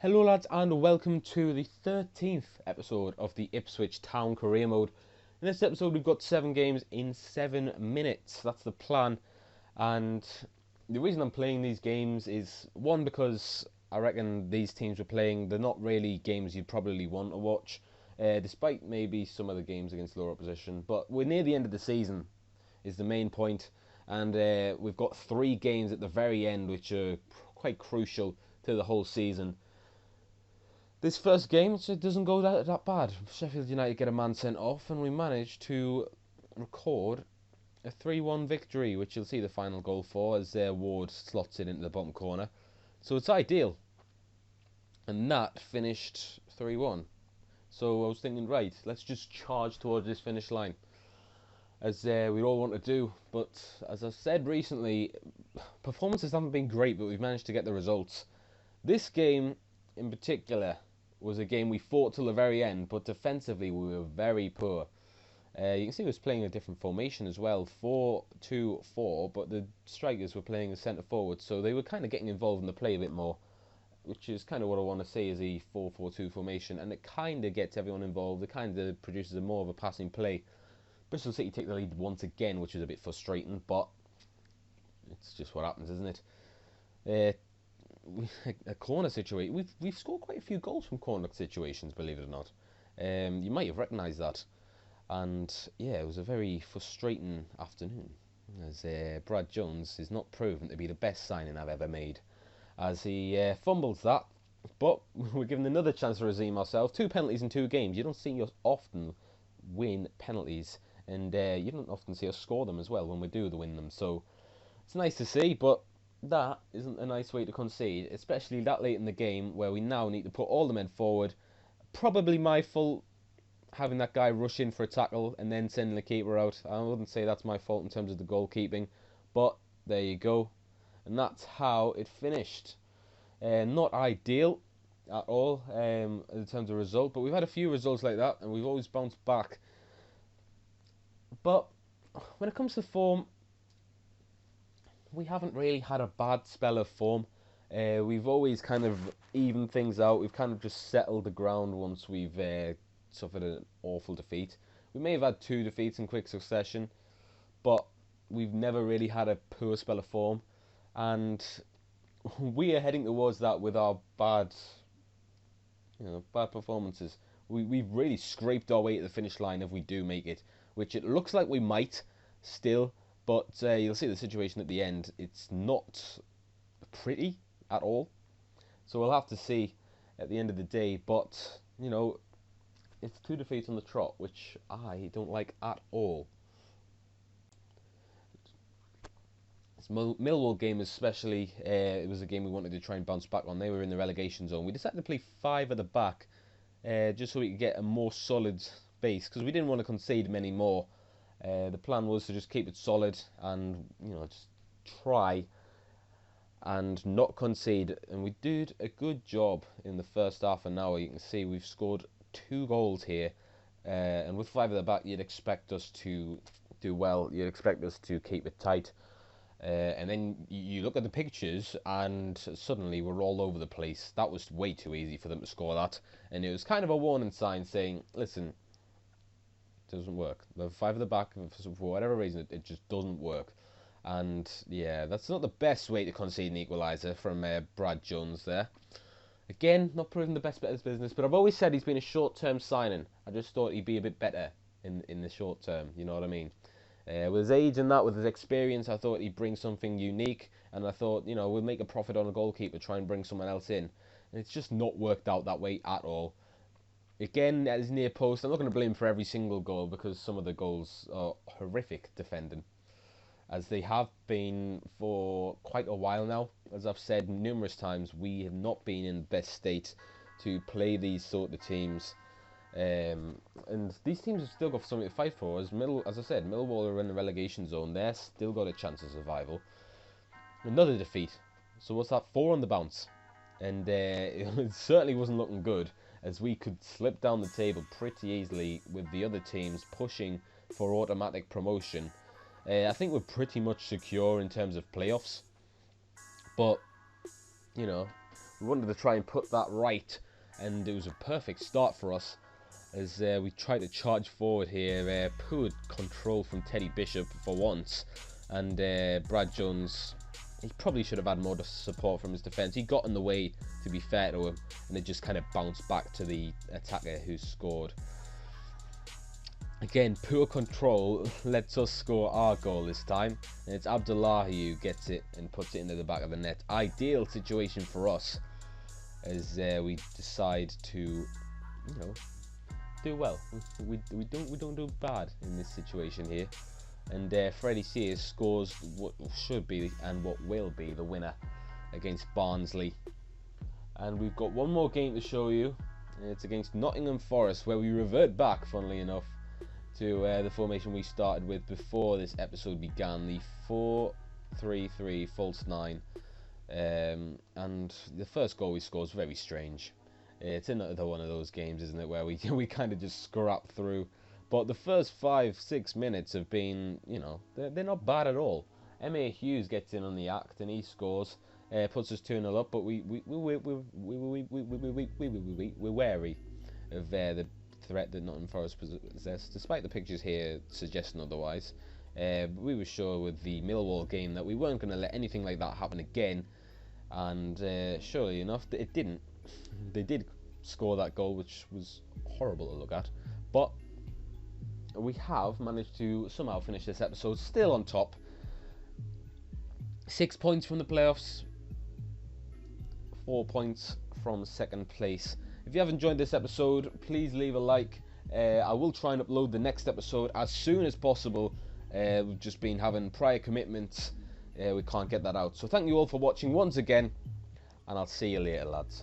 Hello lads and welcome to the 13th episode of the Ipswich Town Career Mode. In this episode we've got 7 games in 7 minutes, that's the plan. And the reason I'm playing these games is, one, because I reckon these teams we're playing, they're not really games you'd probably want to watch, despite maybe some of the games against lower opposition. But we're near the end of the season is the main point, and we've got 3 games at the very end which are quite crucial to the whole season. This first game, it doesn't go that bad. Sheffield United get a man sent off, and we manage to record a 3-1 victory, which you'll see the final goal for as Ward slots it into the bottom corner. So it's ideal. And that finished 3-1. So I was thinking, right, let's just charge towards this finish line, as we all want to do. But as I've said recently, performances haven't been great, but we've managed to get the results. This game in particular was a game we fought till the very end, but defensively we were very poor. You can see we was playing a different formation as well, 4-2-4, but the strikers were playing as centre forward, so they were kind of getting involved in the play a bit more, which is kind of what I want to see as a 4-4-2 formation, and it kind of gets everyone involved. It kind of produces more of a passing play. Bristol City take the lead once again, which is a bit frustrating, but it's just what happens, isn't it? A corner situation. We've scored quite a few goals from corner situations, believe it or not. You might have recognised that. And yeah, it was a very frustrating afternoon, as Brad Jones is not proven to be the best signing I've ever made, as he fumbles that. But we're given another chance to redeem ourselves. 2 penalties in 2 games. You don't see us often win penalties, and you don't often see us score them as well when we do win them. So it's nice to see, but that isn't a nice way to concede, especially that late in the game where we now need to put all the men forward. Probably my fault having that guy rush in for a tackle and then sending the keeper out. I wouldn't say that's my fault in terms of the goalkeeping, but there you go. And that's how it finished. Not ideal at all in terms of result, but we've had a few results like that and we've always bounced back. But when it comes to form, we haven't really had a bad spell of form. We've always kind of evened things out. We've kind of just settled the ground once we've suffered an awful defeat. We may have had 2 defeats in quick succession, but we've never really had a poor spell of form. And we are heading towards that with our bad performances. We've really scraped our way to the finish line if we do make it, which it looks like we might still. But you'll see the situation at the end. It's not pretty at all. So we'll have to see at the end of the day. But, it's 2 defeats on the trot, which I don't like at all. This Millwall game especially, it was a game we wanted to try and bounce back on. They were in the relegation zone. We decided to play 5 at the back, just so we could get a more solid base, because we didn't want to concede many more. The plan was to just keep it solid and, just try and not concede. And we did a good job in the first half an hour. You can see we've scored 2 goals here. And with 5 at the back, you'd expect us to do well. You'd expect us to keep it tight. And then you look at the pictures and suddenly we're all over the place. That was way too easy for them to score that. And it was kind of a warning sign saying, listen, doesn't work. The 5 at the back, for whatever reason, it just doesn't work. And yeah, that's not the best way to concede an equaliser from Brad Jones there. Again, not proving the best bet of his business, but I've always said he's been a short-term signing. I just thought he'd be a bit better in the short term, you know what I mean? With his age and that, with his experience, I thought he'd bring something unique, and I thought, we'll make a profit on a goalkeeper, try and bring someone else in. And it's just not worked out that way at all. Again, at his near post, I'm not going to blame him for every single goal, because some of the goals are horrific defending, as they have been for quite a while now. As I've said numerous times, we have not been in the best state to play these sort of teams. And these teams have still got something to fight for. As I said, Millwall are in the relegation zone. They're still got a chance of survival. Another defeat. So what's that? 4 on the bounce. And it certainly wasn't looking good, as we could slip down the table pretty easily with the other teams pushing for automatic promotion. I think we're pretty much secure in terms of playoffs, but we wanted to try and put that right, and it was a perfect start for us as we tried to charge forward here. Poor control from Teddy Bishop for once, and Brad Jones, he probably should have had more support from his defence. He got in the way, to be fair to him, and it just kind of bounced back to the attacker who scored. Again, poor control lets us score our goal this time, and it's Abdullahi who gets it and puts it into the back of the net. Ideal situation for us as we decide to, you know, do well. We don't do bad in this situation here, and Freddie Sears scores what should be and what will be the winner against Barnsley. And we've got one more game to show you, and it's against Nottingham Forest, where we revert back, funnily enough, to the formation we started with before this episode began, the 4-3-3 false 9, and the first goal we scored is very strange. It's another one of those games, isn't it, where we kind of just scrap through. But the first 5-6 minutes have been, you know, they're not bad at all. M.A. Hughes gets in on the act and he scores, puts us 2-0 up. But we're wary of the threat that Nottingham Forest possess, despite the pictures here suggesting otherwise. We were sure with the Millwall game that we weren't going to let anything like that happen again, and surely enough, it didn't. They did score that goal, which was horrible to look at, but we have managed to somehow finish this episode still on top. 6 points from the playoffs, 4 points from second place. If you have enjoyed this episode, please leave a like. I will try and upload the next episode as soon as possible. We've just been having prior commitments. We can't get that out. So thank you all for watching once again, and I'll see you later, lads.